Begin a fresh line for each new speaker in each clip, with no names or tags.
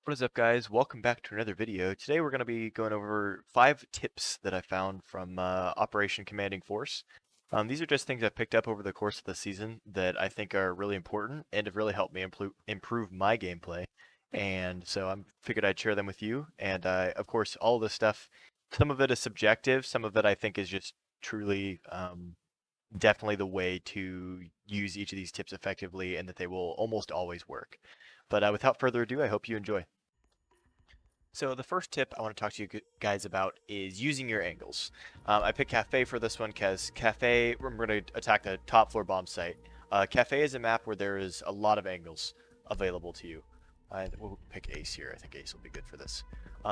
What is up, guys? Welcome back to another video. Today we're going to be going over 5 tips that I found from Operation Commanding Force. These are just things I've picked up over the course of the season that I think are really important and have really helped me improve my gameplay. And so I figured I'd share them with you. And of course, all of this stuff, some of it is subjective, some of it I think is just truly definitely the way to use each of these tips effectively and that they will almost always work. But without further ado, I hope you enjoy. So the first tip I want to talk to you guys about is using your angles. I picked Cafe for this one because Cafe, we're going to attack the top floor bomb site. Cafe is a map where there is a lot of angles available to you. We'll pick Ace here. I think Ace will be good for this.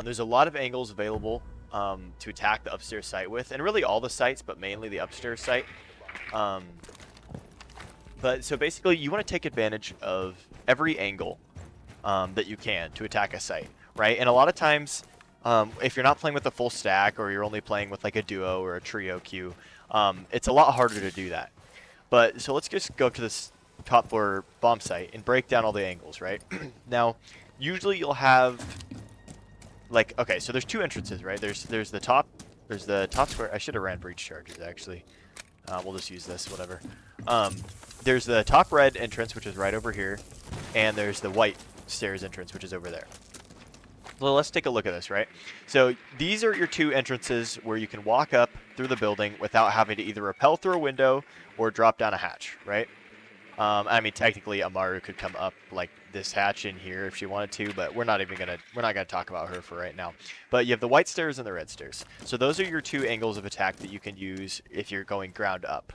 There's a lot of angles available to attack the upstairs site with, and really all the sites, but mainly the upstairs site. Um, but so basically, you want to take advantage of every angle that you can to attack a site, right? And a lot of times, if you're not playing with a full stack or you're only playing with like a duo or a trio queue, it's a lot harder to do that. But so let's just go to this top floor bomb site and break down all the angles, right? Now, usually you'll have like, okay, so there's two entrances, right? There's the top square. I should have ran breach charges actually. We'll just use this, whatever. There's the top red entrance, which is right over here, and there's the white stairs entrance, which is over there. Well, let's take a look at this, right? So these are your two entrances where you can walk up through the building without having to either rappel through a window or drop down a hatch, right? I mean, technically, Amaru could come up like this hatch in here if she wanted to, but we're not gonna talk about her for right now. But you have the white stairs and the red stairs. So those are your two angles of attack that you can use if you're going ground up.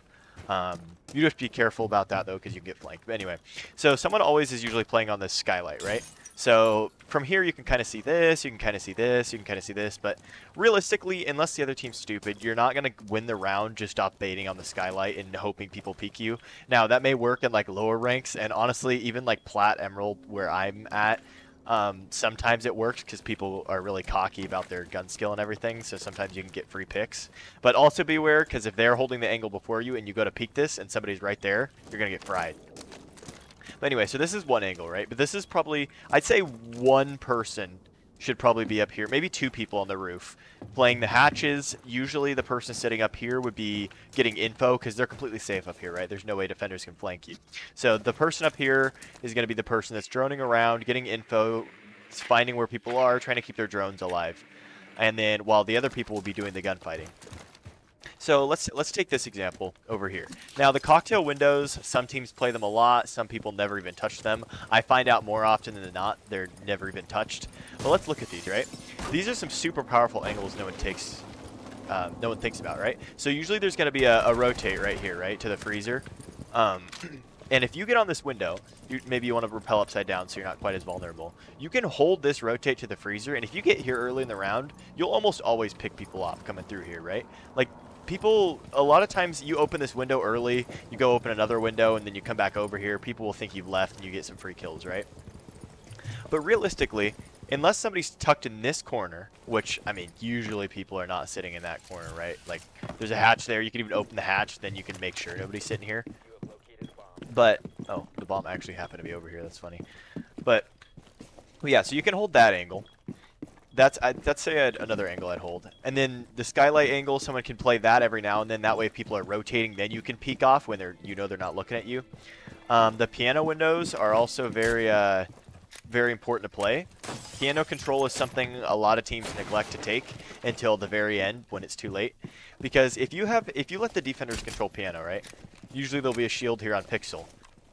You just be careful about that though, because you can get flanked. But anyway, so someone always is usually playing on this skylight, right? So from here you can kind of see this, you can kind of see this, you can kind of see this, but realistically, unless the other team's stupid, you're not going to win the round just off baiting on the skylight and hoping people peek you. Now, that may work in like lower ranks, and honestly, even like Plat Emerald, where I'm at, sometimes it works because people are really cocky about their gun skill and everything, so sometimes you can get free picks. But also beware, because if they're holding the angle before you and you go to peek this and somebody's right there, you're going to get fried. But anyway, so this is one angle, right? But this is probably, I'd say one person should probably be up here, maybe two people on the roof playing the hatches. Usually the person sitting up here would be getting info because they're completely safe up here, right? There's no way defenders can flank you. So the person up here is going to be the person that's droning around, getting info, finding where people are, trying to keep their drones alive. And then while the other people will be doing the gunfighting. So let's take this example over here. Now the cocktail windows, some teams play them a lot, some people never even touch them. I find out more often than not they're never even touched. But let's look at these, right? These are some super powerful angles no one thinks about, right? So usually there's going to be a rotate right here, right, to the freezer. And if you get on this window, maybe you want to rappel upside down so you're not quite as vulnerable. You can hold this rotate to the freezer, and if you get here early in the round, you'll almost always pick people off coming through here, right? Like, people, a lot of times you open this window early, you go open another window, and then you come back over here. People will think you've left, and you get some free kills, right? But realistically, unless somebody's tucked in this corner, which, I mean, usually people are not sitting in that corner, right? Like, there's a hatch there. You can even open the hatch, then you can make sure nobody's sitting here. But, oh, the bomb actually happened to be over here. That's funny. But, well, yeah, so you can hold that angle. That's say another angle I'd hold. And then the skylight angle, someone can play that every now and then. That way if people are rotating, then you can peek off when they're not looking at you. The piano windows are also very important to play. Piano control is something a lot of teams neglect to take until the very end when it's too late. Because if you let the defenders control piano, right? Usually there'll be a shield here on Pixel.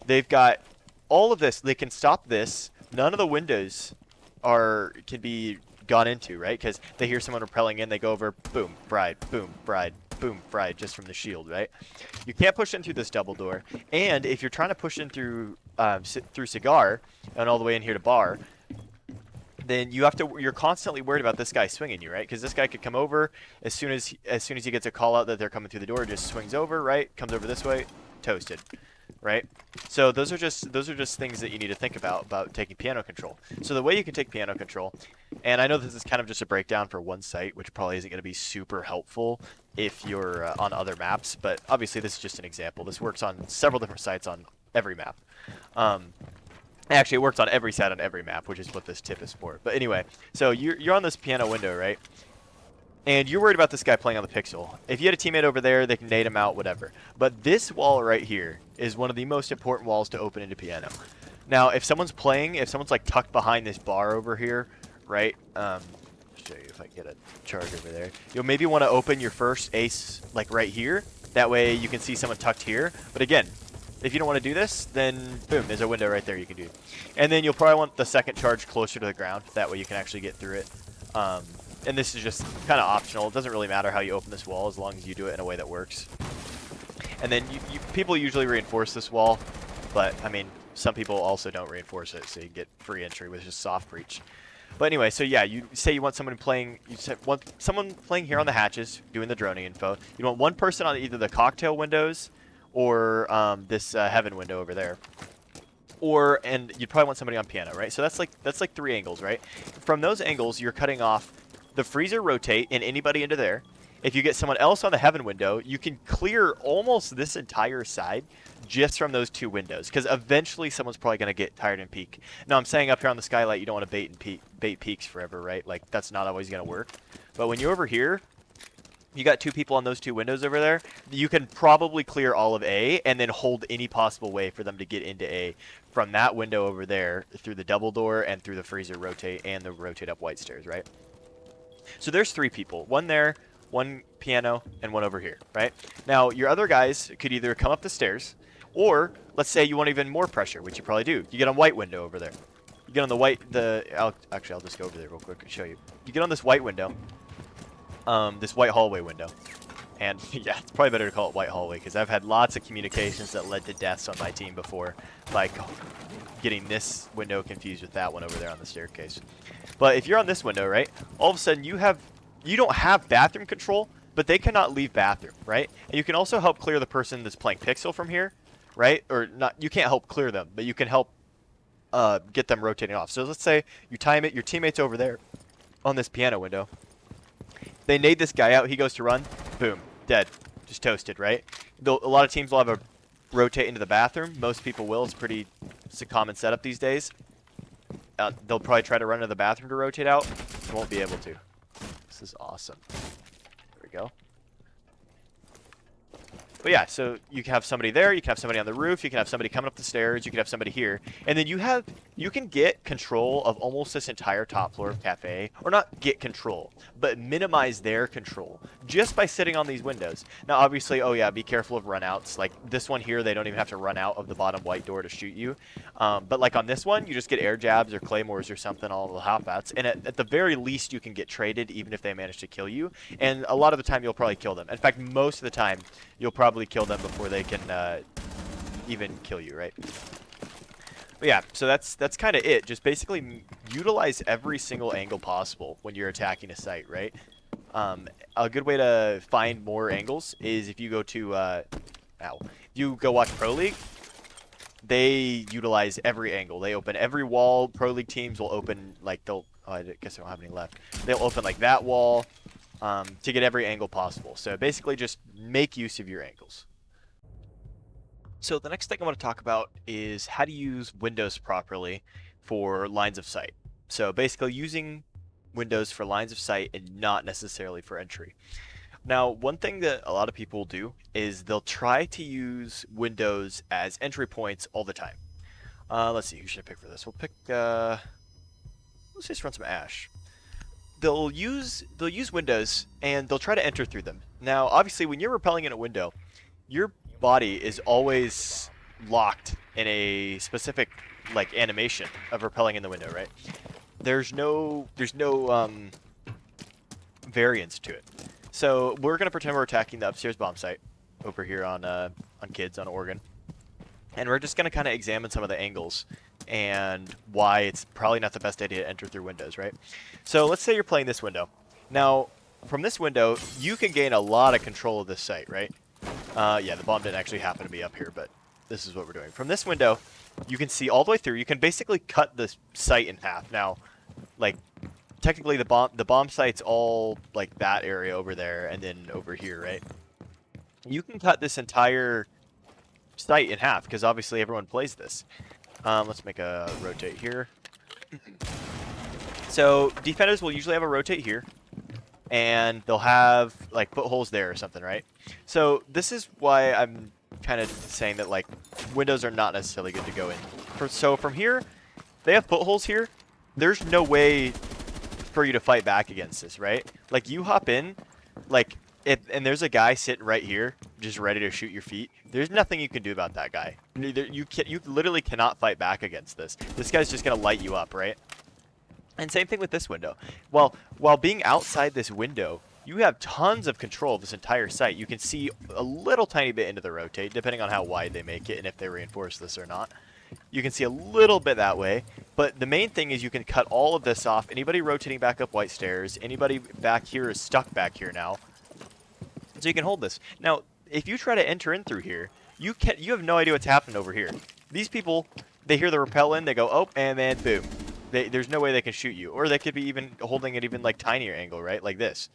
They've got all of this. They can stop this. None of the windows can be gone into, right? Because they hear someone repelling in, they go over, boom, fried, boom, fried, boom, fried, just from the shield, right? You can't push in through this double door. And if you're trying to push in through Cigar and all the way in here to Bar, then you're constantly worried about this guy swinging you, right? Because this guy could come over as soon as he gets a call out that they're coming through the door, just swings over, right? Comes over this way, toasted, right? So those are just things that you need to think about taking piano control. So the way you can take piano control, and I know this is kind of just a breakdown for one site, which probably isn't going to be super helpful if you're on other maps, but obviously this is just an example. This works on several different sites on every map. Actually, it works on every side on every map, which is what this tip is for. But anyway, so you're on this piano window, right? And you're worried about this guy playing on the pixel. If you had a teammate over there, they can nade him out, whatever. But this wall right here is one of the most important walls to open into piano. Now, if someone's playing, if someone's like tucked behind this bar over here, right? Show you if I get a charge over there. You'll maybe want to open your first ace like right here. That way you can see someone tucked here. But again, if you don't want to do this, then boom, there's a window right there you can do. And then you'll probably want the second charge closer to the ground. That way you can actually get through it. And this is just kind of optional. It doesn't really matter how you open this wall as long as you do it in a way that works. And then people usually reinforce this wall, but I mean, some people also don't reinforce it, so you get free entry with just soft breach. But anyway, so yeah, you say you want someone playing, want someone playing here on the hatches, doing the droning info. You want one person on either the cocktail windows or this heaven window over there. And you'd probably want somebody on piano, right? So that's like 3 angles, right? From those angles, you're cutting off the freezer rotate and anybody into there. If you get someone else on the heaven window, you can clear almost this entire side just from those 2 windows, because eventually someone's probably going to get tired and peek. Now, I'm saying up here on the skylight, you don't want to bait peeks forever, right? Like, that's not always going to work. But when you're over here, you got 2 people on those 2 windows over there, you can probably clear all of A and then hold any possible way for them to get into A from that window over there through the double door and through the freezer rotate and the rotate up white stairs, right? So there's 3 people, 1 there, 1 piano, and 1 over here, right? Now, your other guys could either come up the stairs, or let's say you want even more pressure, which you probably do. You get on white window over there. You get on the white, I'll just go over there real quick and show you. You get on this white window, this white hallway window. And yeah, it's probably better to call it white hallway, because I've had lots of communications that led to deaths on my team before, like getting this window confused with that one over there on the staircase. But if you're on this window, right, all of a sudden you don't have bathroom control, but they cannot leave bathroom, right? And you can also help clear the person that's playing pixel from here, right? Or not, you can't help clear them, but you can help get them rotating off. So let's say you time it, your teammate's over there on this piano window. They nade this guy out, he goes to run, boom, dead, just toasted, right? A lot of teams will have a rotate into the bathroom. Most people will. It's a common setup these days. They'll probably try to run to the bathroom to rotate out. They won't be able to. This is awesome. There we go. But yeah, so you can have somebody there, you can have somebody on the roof, you can have somebody coming up the stairs, you can have somebody here, and then you can get control of almost this entire top floor of Cafe, or not get control, but minimize their control just by sitting on these windows. Now, obviously, oh yeah, be careful of runouts. Like this one here, they don't even have to run out of the bottom white door to shoot you. But like on this one, you just get air jabs or claymores or something, all the hop-outs, and at the very least, you can get traded even if they manage to kill you. And a lot of the time, you'll probably kill them. In fact, most of the time, you'll probably kill them before they can even kill you, right? But yeah, so that's kind of it. Just basically utilize every single angle possible when you're attacking a site, right? A good way to find more angles is if you go to you go watch Pro League. They utilize every angle. They open every wall. Pro League teams will open like I guess I don't have any left. They'll open like that wall to get every angle possible. So basically, just make use of your angles. So the next thing I want to talk about is how to use windows properly for lines of sight. So basically using windows for lines of sight and not necessarily for entry. Now, one thing that a lot of people do is they'll try to use windows as entry points all the time. Let's see, who should I pick for this? We'll pick, let's just run some Ash. They'll use windows and they'll try to enter through them. Now, obviously, when you're repelling in a window, your body is always locked in a specific like animation of repelling in the window, right? There's no variance to it. So we're gonna pretend we're attacking the upstairs bomb site over here on Kids on Oregon, and we're just gonna kind of examine some of the angles and why it's probably not the best idea to enter through windows, right? So let's say you're playing this window. Now, from this window, you can gain a lot of control of this site, right? Yeah, the bomb didn't actually happen to be up here, but this is what we're doing. From this window, you can see all the way through. You can basically cut this site in half. Now, like, technically the bomb site's all like that area over there and then over here, right? You can cut this entire site in half because obviously everyone plays this. Let's make a rotate here. So defenders will usually have a rotate here, and they'll have like footholes there or something, right? So this is why I'm kind of saying that like windows are not necessarily good to go in. So from here, they have footholes here. There's no way for you to fight back against this, right? Like you hop in, like and there's a guy sitting right here, just ready to shoot your feet. There's nothing you can do about that guy. You literally cannot fight back against this. This guy's just gonna light you up, right? And same thing with this window. While being outside this window, you have tons of control of this entire site. You can see a little tiny bit into the rotate, depending on how wide they make it and if they reinforce this or not. You can see a little bit that way, but the main thing is you can cut all of this off. Anybody rotating back up white stairs, anybody back here is stuck back here now. So you can hold this. Now, if you try to enter in through here, you have no idea what's happening over here. These people, they hear the rappel in, they go, oh, and then boom. There's no way they can shoot you. Or they could be even holding it even like tinier angle, right? Like this.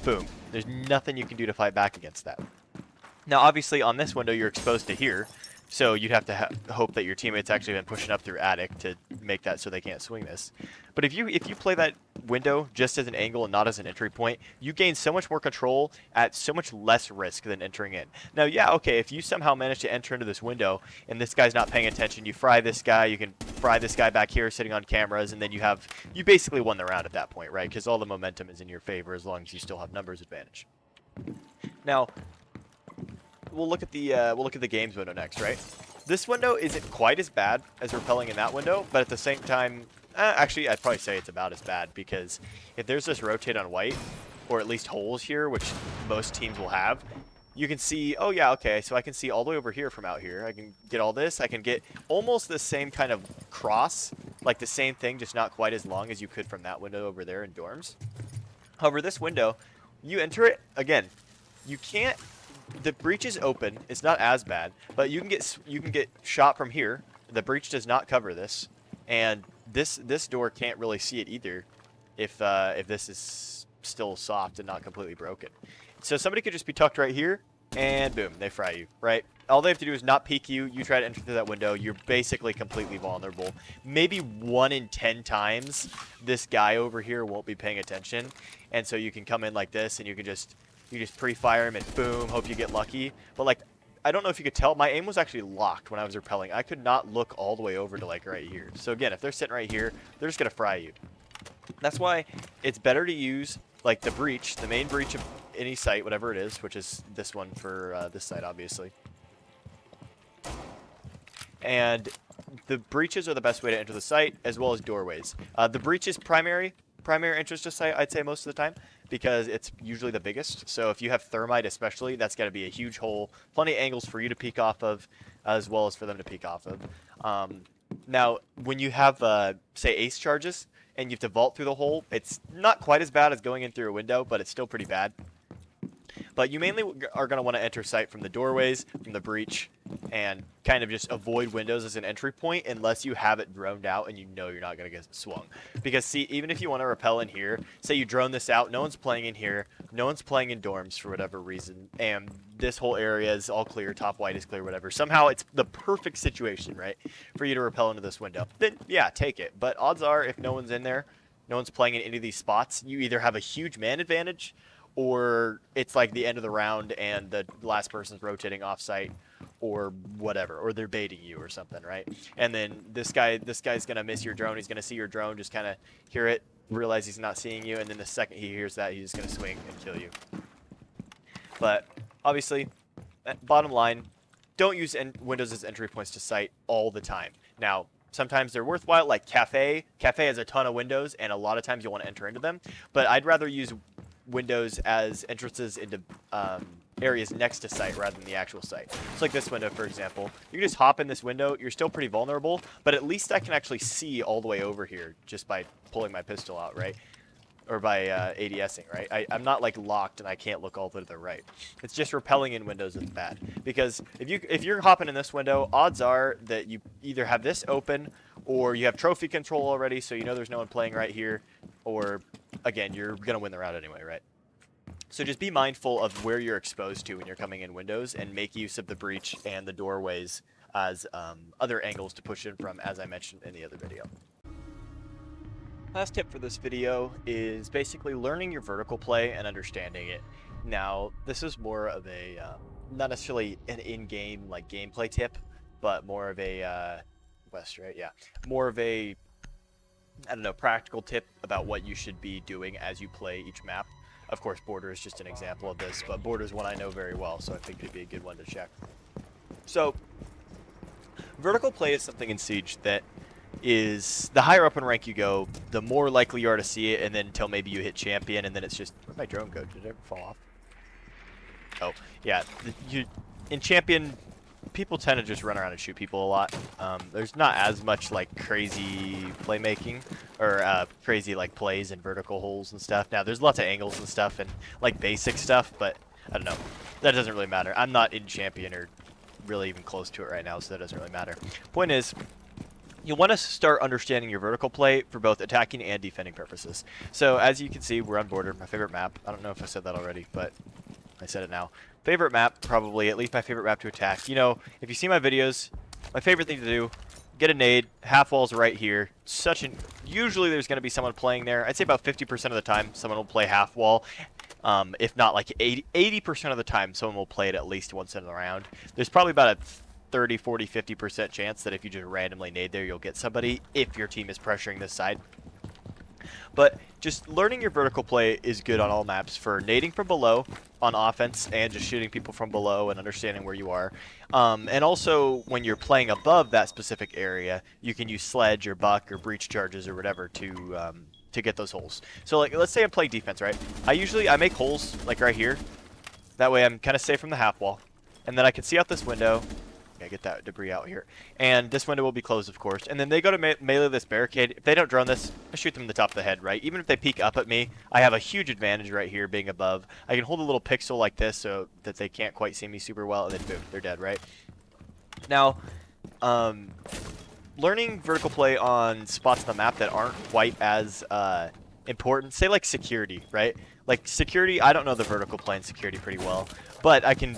Boom. There's nothing you can do to fight back against that. Now, obviously, on this window, you're exposed to here. So you'd have to hope that your teammates actually been pushing up through attic to make that so they can't swing this. But if you play that window just as an angle and not as an entry point, you gain so much more control at so much less risk than entering in. Now, yeah, okay, if you somehow manage to enter into this window and this guy's not paying attention, you fry this guy, you can fry this guy back here sitting on cameras, and then you basically won the round at that point, right? Because all the momentum is in your favor as long as you still have numbers advantage. Now, we'll look at the games window next, right? This window isn't quite as bad as repelling in that window, but at the same time, actually, I'd probably say it's about as bad because if there's this rotate on white, or at least holes here, which most teams will have, you can see, oh yeah, okay, so I can see all the way over here from out here. I can get all this. I can get almost the same kind of cross, like the same thing, just not quite as long as you could from that window over there in dorms. However, this window, you enter it, again, you can't. The breach is open. It's not as bad, but you can get shot from here. The breach does not cover this, and this door can't really see it either, if this is still soft and not completely broken. So somebody could just be tucked right here, and boom, they fry you, right? All they have to do is not peek you. You try to enter through that window. You're basically completely vulnerable. Maybe 1 in 10 times, this guy over here won't be paying attention, and so you can come in like this, and you just pre-fire him and boom, hope you get lucky. But like, I don't know if you could tell, my aim was actually locked when I was repelling. I could not look all the way over to like right here. So again, if they're sitting right here, they're just gonna fry you. That's why it's better to use like the breach, the main breach of any site, whatever it is, which is this one for this site, obviously. And the breaches are the best way to enter the site, as well as doorways. The breach is primary entrance to site, I'd say most of the time, because it's usually the biggest. So if you have thermite especially, that's got to be a huge hole. Plenty of angles for you to peek off of, as well as for them to peek off of. Now, when you have, say, ace charges, and you have to vault through the hole, it's not quite as bad as going in through a window, but it's still pretty bad. But you mainly are going to want to enter site from the doorways, from the breach, and kind of just avoid windows as an entry point unless you have it droned out and you know you're not going to get swung. Because see, even if you want to rappel in here, say you drone this out, no one's playing in here, no one's playing in dorms for whatever reason, and this whole area is all clear, top white is clear, whatever. Somehow it's the perfect situation, right, for you to rappel into this window. Then, yeah, take it. But odds are, if no one's in there, no one's playing in any of these spots, you either have a huge man advantage, or it's like the end of the round and the last person's rotating off site, or whatever, or they're baiting you or something, right? And then this guy's gonna miss your drone. He's gonna see your drone, just kind of hear it, realize he's not seeing you, and then the second he hears that, he's just gonna swing and kill you. But obviously, bottom line, don't use windows as entry points to site all the time. Now, sometimes they're worthwhile, like Cafe. Cafe has a ton of windows, and a lot of times you'll want to enter into them. But I'd rather use windows as entrances into areas next to site rather than the actual site. So like this window, for example. You can just hop in this window. You're still pretty vulnerable, but at least I can actually see all the way over here just by pulling my pistol out, right? Or by ADSing, right? I'm not like locked and I can't look all the way to the right. It's just repelling in windows that's bad. Because if you're hopping in this window, odds are that you either have this open or you have trophy control already, so you know there's no one playing right here, or again, you're gonna win the round anyway, right? So just be mindful of where you're exposed to when you're coming in windows, and make use of the breach and the doorways as other angles to push in from, as I mentioned in the other video. Last tip for this video is basically learning your vertical play and understanding it. Now, this is more of a, not necessarily an in-game like gameplay tip, but more of a, west, right? Yeah. More of a, I don't know, practical tip about what you should be doing as you play each map. Of course, Border is just an example of this, but Border is one I know very well, so I think it'd be a good one to check. So, vertical play is something in Siege that is, the higher up in rank you go, the more likely you are to see it, and then until maybe you hit champion, and then it's just, where'd my drone go? Did it ever fall off? Oh, yeah. In champion, people tend to just run around and shoot people a lot. There's not as much like crazy playmaking or crazy like plays and vertical holes and stuff. Now, there's lots of angles and stuff and like basic stuff, but I don't know. That doesn't really matter. I'm not in champion or really even close to it right now, so that doesn't really matter. Point is, you'll want to start understanding your vertical play for both attacking and defending purposes. So as you can see, we're on Border, my favorite map. I don't know if I said that already, but I said it now. Favorite map, probably, at least my favorite map to attack. You know, if you see my videos, my favorite thing to do, get a nade, half wall's right here. Usually there's going to be someone playing there. I'd say about 50% of the time someone will play half wall. If not like 80% of the time someone will play it at least once in the round. There's probably about a 30, 40, 50% chance that if you just randomly nade there, you'll get somebody if your team is pressuring this side. But just learning your vertical play is good on all maps for nading from below on offense and just shooting people from below and understanding where you are. And also when you're playing above that specific area, you can use sledge or buck or breach charges or whatever to get those holes. So like, let's say I'm playing defense, right? I make holes like right here. That way I'm kind of safe from the half wall. And then I can see out this window. Okay, get that debris out here. And this window will be closed, of course. And then they go to melee this barricade. If they don't drone this, I shoot them in the top of the head, right? Even if they peek up at me, I have a huge advantage right here being above. I can hold a little pixel like this so that they can't quite see me super well, and then boom, they're dead, right? Now, learning vertical play on spots on the map that aren't quite as important, say like security, right? Like security, I don't know the vertical play in security pretty well, but I can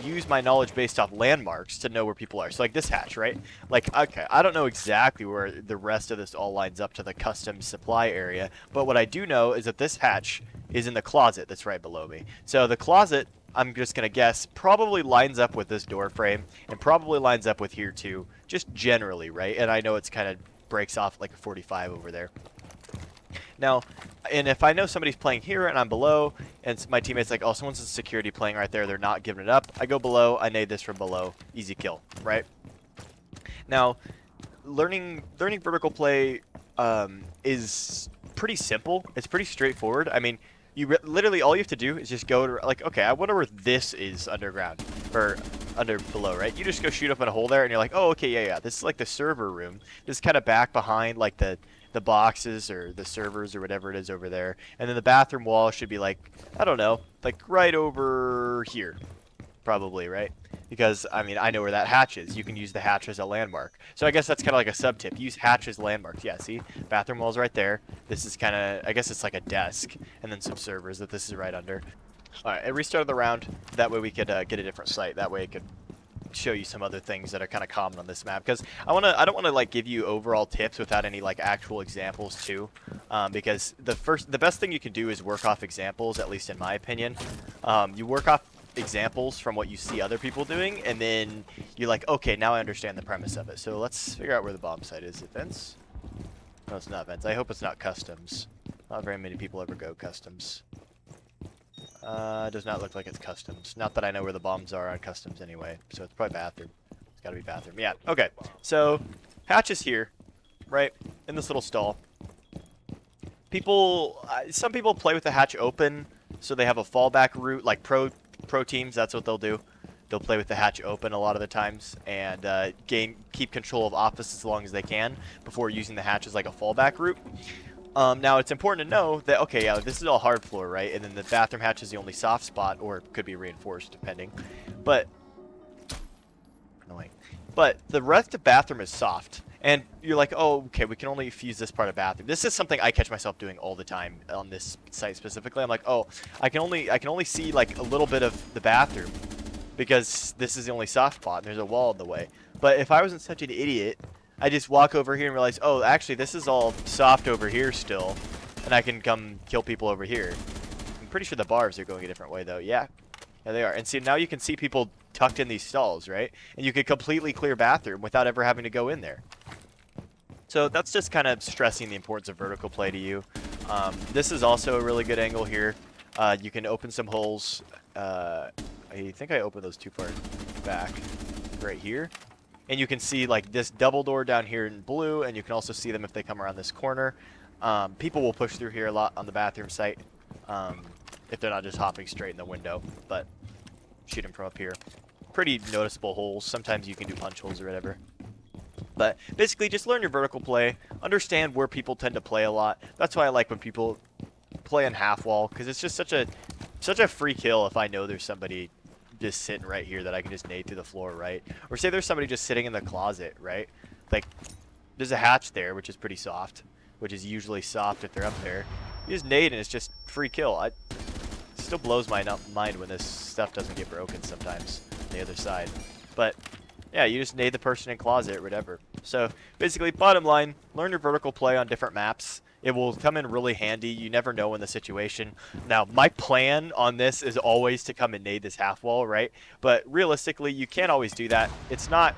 use my knowledge based off landmarks to know where people are. So like this hatch, right? Like, okay, I don't know exactly where the rest of this all lines up to the custom supply area, but what I do know is that this hatch is in the closet that's right below me. So the closet, I'm just going to guess, probably lines up with this door frame and probably lines up with here too, just generally, right? And I know it's kind of breaks off like a 45 over there. Now, and if I know somebody's playing here and I'm below, and my teammate's like, oh, someone's in security playing right there, they're not giving it up, I go below, I nade this from below, easy kill, right? Now, learning vertical play is pretty simple. It's pretty straightforward. I mean, literally all you have to do is just go to, like, okay, I wonder where this is underground, or below, right? You just go shoot up in a hole there, and you're like, oh, okay, yeah, this is like the server room. This is kind of back behind, like, the boxes or the servers or whatever it is over there. And then the bathroom wall should be like, I don't know, like right over here, probably, right? Because, I mean, I know where that hatch is. You can use the hatch as a landmark. So I guess that's kind of like a sub-tip. Use hatch as landmarks. Yeah, see? Bathroom wall's right there. This is kind of, I guess it's like a desk. And then some servers that this is right under. All right, I restarted the round. That way we could get a different site. That way it could show you some other things that are kind of common on this map, because I don't want to like give you overall tips without any like actual examples too, because the best thing you can do is work off examples, at least in my opinion. You work off examples from what you see other people doing, and then you're like, okay, now I understand the premise of it. So let's figure out where the bomb site is. Is it vents? No, it's not vents. I hope it's not customs. Not very many people ever go customs. Does not look like it's customs. Not that I know where the bombs are on customs anyway, so it's probably bathroom. It's gotta be bathroom. Yeah, okay. So, hatch is here, right? In this little stall. Some people play with the hatch open, so they have a fallback route, like pro teams, that's what they'll do. They'll play with the hatch open a lot of the times, and keep control of office as long as they can before using the hatch as like a fallback route. Now, it's important to know that, okay, yeah, this is all hard floor, right? And then the bathroom hatch is the only soft spot, or it could be reinforced, depending. But, annoying. But the rest of bathroom is soft. And you're like, oh, okay, we can only fuse this part of bathroom. This is something I catch myself doing all the time on this site specifically. I'm like, oh, I can only see, like, a little bit of the bathroom, because this is the only soft spot, and there's a wall in the way. But if I wasn't such an idiot, I just walk over here and realize, oh, actually, this is all soft over here still, and I can come kill people over here. I'm pretty sure the bars are going a different way, though. Yeah, they are. And see, now you can see people tucked in these stalls, right? And you could completely clear bathroom without ever having to go in there. So that's just kind of stressing the importance of vertical play to you. This is also a really good angle here. You can open some holes. I think I opened those too far back right here. And you can see like this double door down here in blue, and you can also see them if they come around this corner. People will push through here a lot on the bathroom site if they're not just hopping straight in the window, but shoot them from up here. Pretty noticeable holes. Sometimes you can do punch holes or whatever. But basically, just learn your vertical play. Understand where people tend to play a lot. That's why I like when people play in half wall, because it's just such a free kill if I know there's somebody just sitting right here that I can just nade through the floor, right? Or say there's somebody just sitting in the closet, right? Like, there's a hatch there, which is pretty soft, which is usually soft if they're up there. You just nade and it's just free kill. It still blows my mind when this stuff doesn't get broken sometimes on the other side. But yeah, you just nade the person in closet or whatever. So basically, bottom line, learn your vertical play on different maps. It will come in really handy. You never know in the situation. Now, my plan on this is always to come and nade this half wall, right? But realistically, you can't always do that. There's not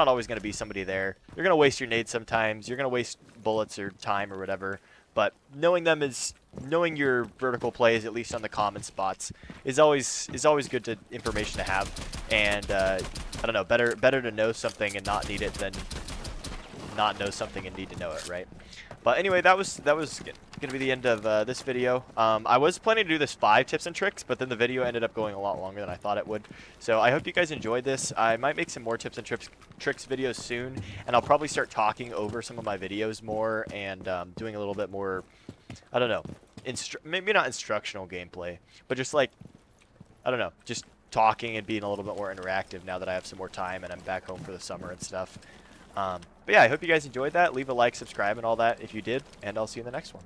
always going to be somebody there. You're going to waste your nade sometimes. You're going to waste bullets or time or whatever. But knowing your vertical plays, at least on the common spots, is always good information to have. And I don't know, better to know something and not need it than not know something and need to know it, right? But anyway, that was gonna be the end of this video. I was planning to do this 5 tips and tricks, but then the video ended up going a lot longer than I thought it would. So I hope you guys enjoyed this. I might make some more tips and tricks videos soon, and I'll probably start talking over some of my videos more and doing a little bit more, I don't know, maybe not instructional gameplay, but just like, I don't know, just talking and being a little bit more interactive now that I have some more time and I'm back home for the summer and stuff. But yeah, I hope you guys enjoyed that. Leave a like, subscribe, and all that if you did, and I'll see you in the next one.